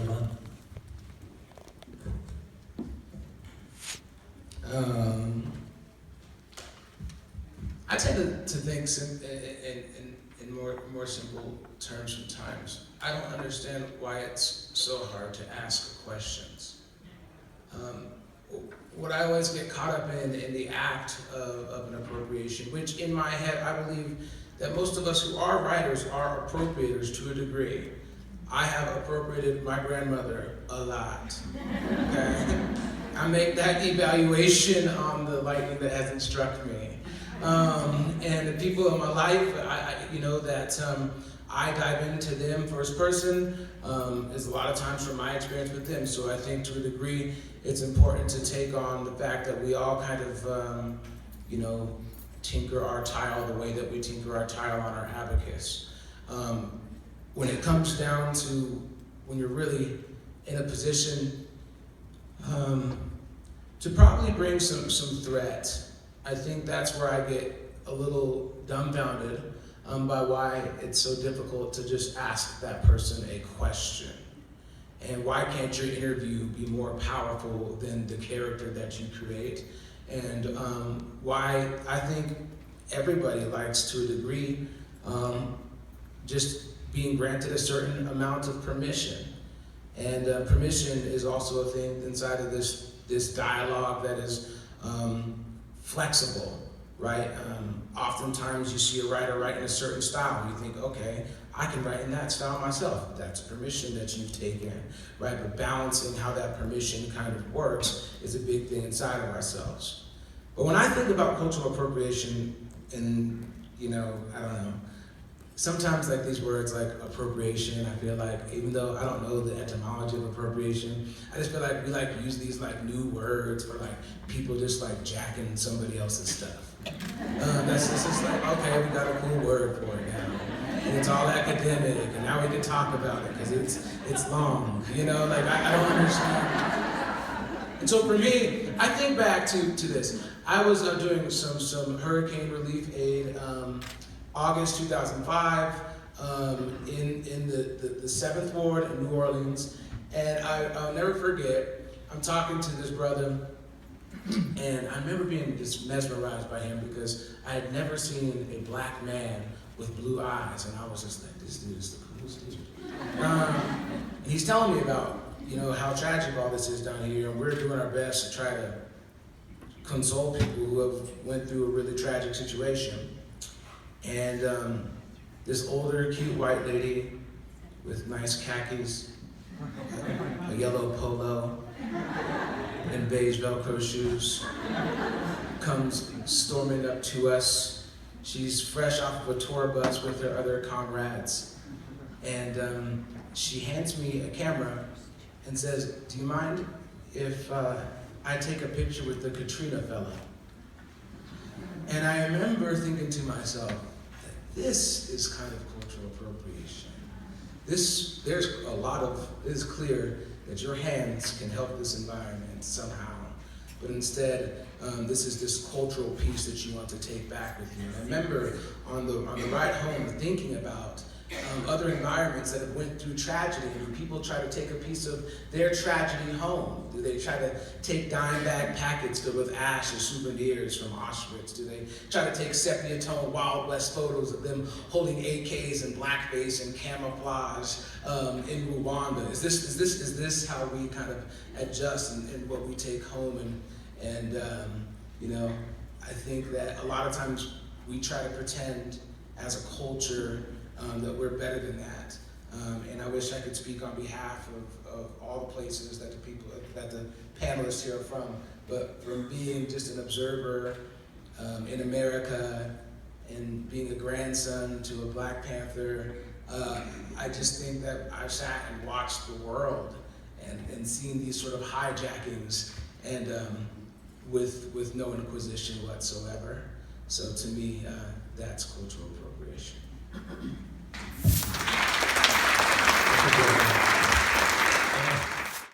Jovan. I tend to think in more simple terms sometimes. I don't understand why it's so hard to ask questions. What I always get caught up in the act of an appropriation, which in my head I believe that most of us who are writers are appropriators to a degree. I have appropriated my grandmother a lot. Okay? I make that evaluation on the lightning that hasn't struck me. And the people in my life, I dive into them first person is a lot of times from my experience with them. So I think to a degree, it's important to take on the fact that we all kind of, tinker our tile the way that we tinker our tile on our abacus. When it comes down to when you're really in a position to probably bring some threat, I think that's where I get a little dumbfounded by why it's so difficult to just ask that person a question. And why can't your interview be more powerful than the character that you create? And why I think everybody likes, to a degree, just being granted a certain amount of permission. And permission is also a thing inside of this dialogue that is flexible, right? Oftentimes you see a writer write in a certain style, and you think, okay, I can write in that style myself. That's permission that you've taken, right? But balancing how that permission kind of works is a big thing inside of ourselves. But when I think about cultural appropriation, and I don't know, sometimes like these words like appropriation, I feel like, even though I don't know the etymology of appropriation, I just feel like we use these like new words for like people just like jacking somebody else's stuff. That's just like, okay, we got a cool word for it now. And it's all academic, and now we can talk about it because it's long, I don't understand. And so for me, I think back to this. I was doing some hurricane relief aid, August 2005, in the 7th Ward in New Orleans, and I'll never forget, I'm talking to this brother, and I remember being just mesmerized by him because I had never seen a black man with blue eyes, and I was just like, this dude is the coolest dude. And he's telling me about, how tragic all this is down here, and we're doing our best to try to console people who have went through a really tragic situation. And this older, cute white lady with nice khakis, a yellow polo, and beige Velcro shoes comes storming up to us. She's fresh off of a tour bus with her other comrades. And she hands me a camera and says, "Do you mind if I take a picture with the Katrina fella?" And I remember thinking to myself, that this is kind of cultural appropriation. It is clear that your hands can help this environment somehow. But instead, this is this cultural piece that you want to take back with you. And I remember on the ride home thinking about other environments that have went through tragedy, and people try to take a piece of their tragedy home. Do they try to take dime bag packets filled with ash as souvenirs from Auschwitz? Do they try to take sepia tone Wild West photos of them holding AKs and blackface and camouflage in Rwanda? Is this how we kind of adjust in what we take home? And I think that a lot of times we try to pretend as a culture that we're better than that. And I wish I could speak on behalf of all the places that the panelists here are from, but from being just an observer in America and being a grandson to a Black Panther, I just think that I've sat and watched the world and seen these sort of hijackings and with no inquisition whatsoever. So to me, that's cultural appropriation.